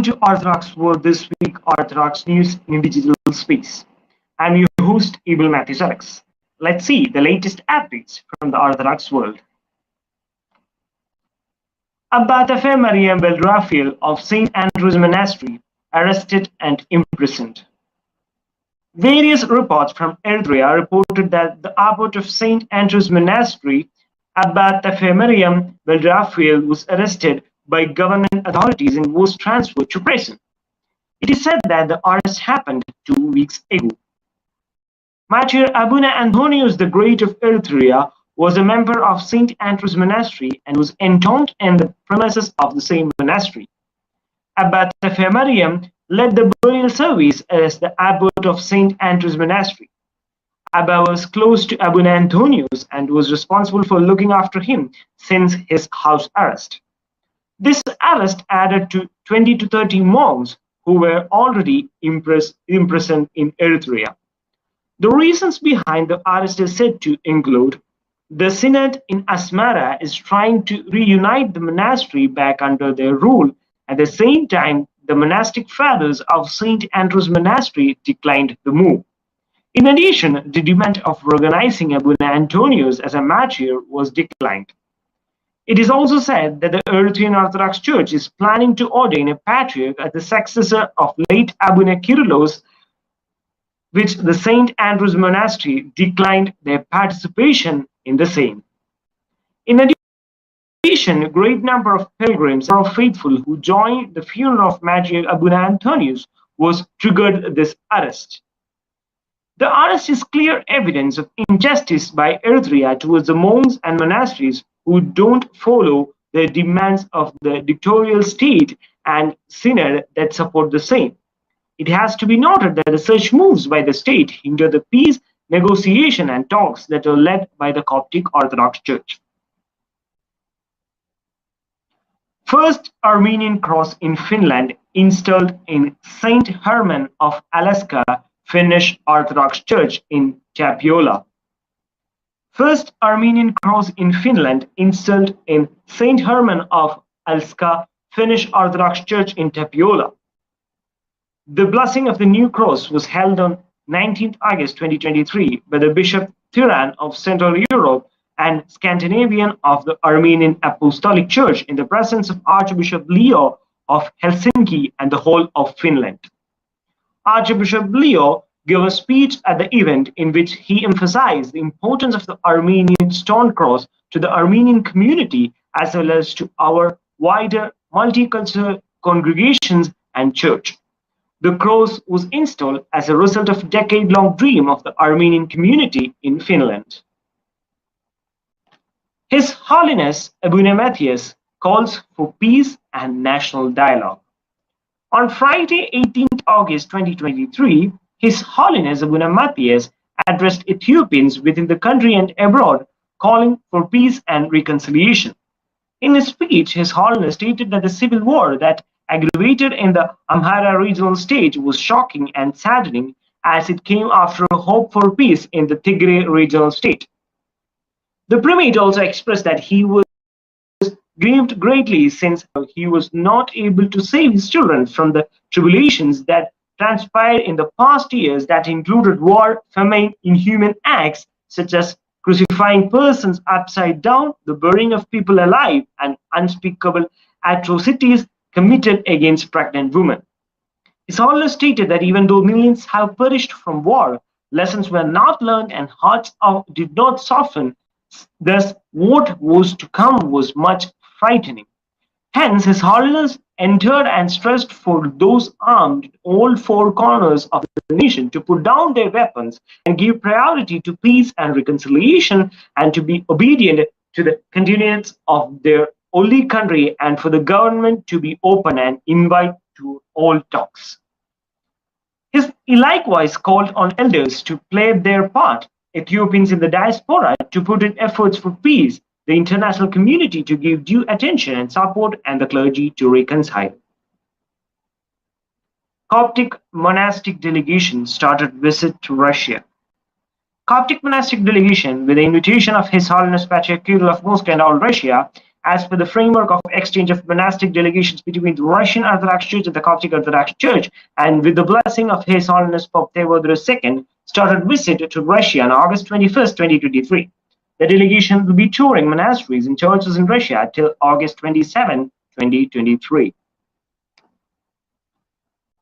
Welcome to Orthodox World This Week, Orthodox News in Digital Space. I'm your host, Matthias. Let's see the latest updates from the Orthodox world. Abbat Mariam Belrafiel of St. Andrew's Monastery arrested and imprisoned. Various reports from Eritrea reported that the abbot of St. Andrew's Monastery, Abbat Mariam Belrafiel, was arrested by government authorities and was transferred to prison. It is said that the arrest happened 2 weeks ago. Martyr Abuna Antonius the Great of Eritrea was a member of St. Andrew's Monastery and was entombed in the premises of the same monastery. Abbat Mariam led the burial service as the abbot of St. Andrew's Monastery. Abba was close to Abuna Antonius and was responsible for looking after him since his house arrest. This arrest added to 20 to 30 monks who were already imprisoned in Eritrea. The reasons behind the arrest is said to include the synod in Asmara is trying to reunite the monastery back under their rule. At the same time, the monastic fathers of St. Andrew's Monastery declined the move. In addition, the demand of recognizing Abuna Antonius as a martyr was declined. It is also said that the Eritrean Orthodox Church is planning to ordain a patriarch as the successor of late Abuna Kyrillos, which the St. Andrew's Monastery declined their participation in the same. In addition, a great number of pilgrims or faithful who joined the funeral of Matthias Abuna Antonius was triggered this arrest. The arrest is clear evidence of injustice by Eritrea towards the monks and monasteries who don't follow the demands of the dictatorial state and synod that support the same. It has to be noted that such moves by the state hinder the peace, negotiation and talks that are led by the Coptic Orthodox Church. First Armenian cross in Finland installed in St. Herman of Alaska Finnish Orthodox Church in Tapiola. First Armenian cross in Finland installed in St. Herman of Alaska Finnish Orthodox Church in Tapiola. The blessing of the new cross was held on 19 August 2023 by the Bishop Tyran of Central Europe and Scandinavian of the Armenian Apostolic Church in the presence of Archbishop Leo of Helsinki and the whole of Finland. Archbishop Leo gave a speech at the event in which he emphasized the importance of the Armenian stone cross to the Armenian community as well as to our wider multicultural congregations and church. The cross was installed as a result of a decade-long dream of the Armenian community in Finland. His Holiness Abuna Matthias calls for peace and national dialogue. On Friday, 18th August 2023, His Holiness Abuna Matthias addressed Ethiopians within the country and abroad, calling for peace and reconciliation. In his speech, His Holiness stated that the civil war that aggravated in the Amhara regional state was shocking and saddening as it came after a hope for peace in the Tigray regional state. The primate also expressed that he was grieved greatly since he was not able to save his children from the tribulations that transpired in the past years that included war, famine, inhuman acts such as crucifying persons upside down, the burning of people alive, and unspeakable atrocities committed against pregnant women. His Holiness stated that even though millions have perished from war, lessons were not learned and hearts did not soften. Thus, what was to come was much frightening. Hence, His Holiness entered and stressed for those armed in all four corners of the nation to put down their weapons and give priority to peace and reconciliation and to be obedient to the continuance of their holy country and for the government to be open and invite to all talks. He likewise called on elders to play their part, Ethiopians in the diaspora to put in efforts for peace, the international community to give due attention and support, and the clergy to reconcile. Coptic monastic delegation started visit to Russia. Coptic monastic delegation, with the invitation of His Holiness Patriarch Kirill of Moscow and all Russia, as per the framework of exchange of monastic delegations between the Russian Orthodox Church and the Coptic Orthodox Church, and with the blessing of His Holiness Pope Theodorus II, started visit to Russia on August 21st, 2023. The delegation will be touring monasteries and churches in Russia till August 27, 2023.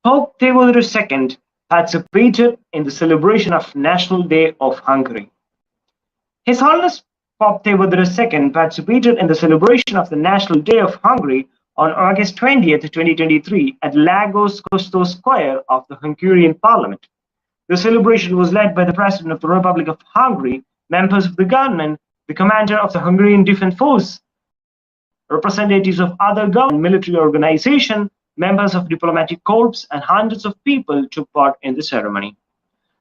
Pope Theodorus II participated in the celebration of National Day of Hungary. His Holiness Pope Theodorus II participated in the celebration of the National Day of Hungary on August 20th, 2023 at Lagos Costo Square of the Hungarian Parliament. The celebration was led by the President of the Republic of Hungary, members of the government, the commander of the Hungarian Defense Force, representatives of other government military organizations, members of diplomatic corps, and hundreds of people took part in the ceremony.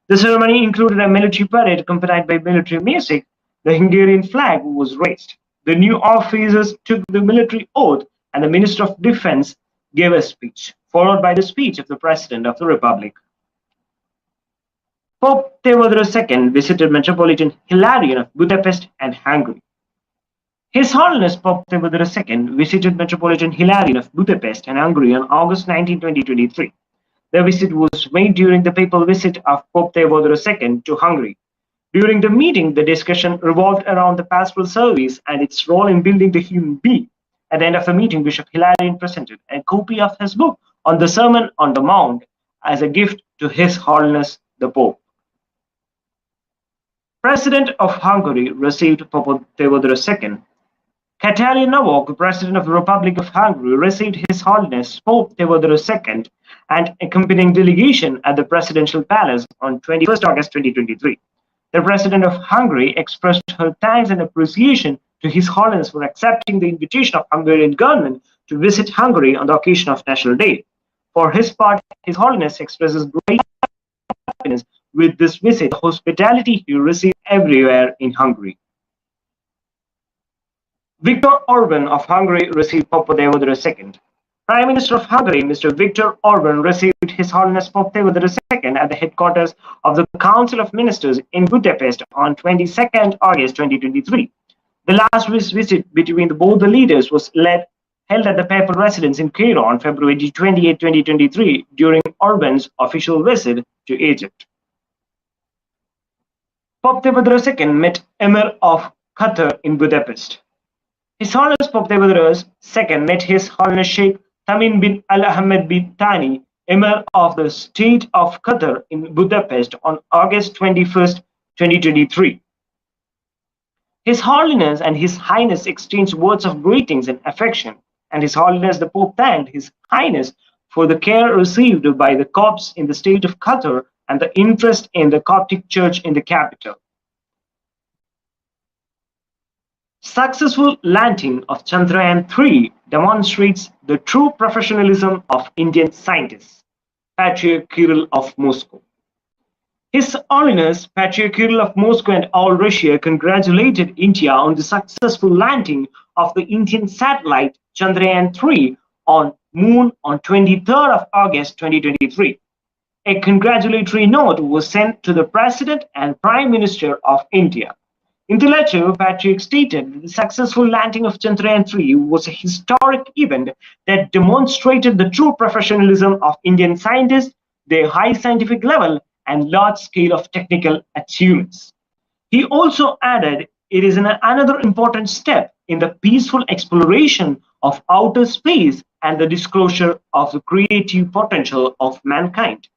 The ceremony included a military parade accompanied by military music. The Hungarian flag was raised. The new officers took the military oath, and the Minister of Defense gave a speech, followed by the speech of the President of the Republic. Pope Theodorus II visited Metropolitan Hilarion of Budapest and Hungary. His Holiness Pope Theodorus II visited Metropolitan Hilarion of Budapest and Hungary on August 19, 2023. The visit was made during the papal visit of Pope Theodorus II to Hungary. During the meeting, the discussion revolved around the pastoral service and its role in building the human being. At the end of the meeting, Bishop Hilarion presented a copy of his book on the Sermon on the Mount as a gift to His Holiness the Pope. President of Hungary received Pope Theodorus II. Katalin Novak, President of the Republic of Hungary, received His Holiness Pope Theodorus II and accompanying delegation at the Presidential Palace on 21st August 2023. The President of Hungary expressed her thanks and appreciation to His Holiness for accepting the invitation of Hungarian government to visit Hungary on the occasion of National Day. For his part, His Holiness expresses great happiness with this visit, the hospitality he received everywhere in Hungary. Viktor Orban of Hungary received Pope Theodorus II. Prime Minister of Hungary, Mr. Viktor Orban, received His Holiness Pope Theodorus II at the headquarters of the Council of Ministers in Budapest on 22nd August 2023. The last visit between both the leaders was held at the papal residence in Cairo on February 28, 2023, during Orban's official visit to Egypt. Pope Theodorus II met Emir of Qatar in Budapest. His Holiness Pope Theodorus II met His Holiness Sheikh Tamim bin Al-Ahmed bin Thani, Emir of the State of Qatar in Budapest on August 21st, 2023. His Holiness and His Highness exchanged words of greetings and affection, and His Holiness the Pope thanked His Highness for the care received by the Copts in the State of Qatar and the interest in the Coptic Church in the capital. Successful landing of Chandrayaan-3 demonstrates the true professionalism of Indian scientists. Patriarch Kirill of Moscow. His Holiness Patriarch Kirill of Moscow and all Russia congratulated India on the successful landing of the Indian satellite Chandrayaan-3 on Moon on 23rd of August 2023. A congratulatory note was sent to the President and Prime Minister of India. In the letter, Patriarch stated that the successful landing of Chandrayaan-3 was a historic event that demonstrated the true professionalism of Indian scientists, their high scientific level, and large scale of technical achievements. He also added it is another important step in the peaceful exploration of outer space and the disclosure of the creative potential of mankind.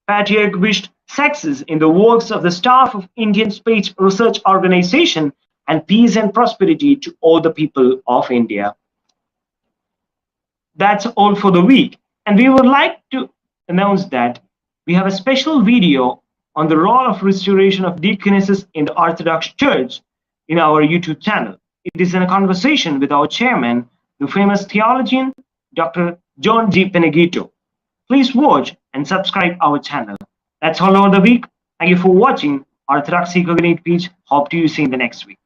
Patriarch wished success in the works of the staff of Indian Space Research Organization and peace and prosperity to all the people of India. That's all for the week, and we would like to announce that we have a special video on the role of restoration of deaconesses in the Orthodox Church in our YouTube channel. It is in a conversation with our chairman, the famous theologian, Dr. John G. Penegito. Please watch and subscribe our channel. That's all over the week. Thank you for watching Orthodoxy Cognate Page. Hope to see you in the next week.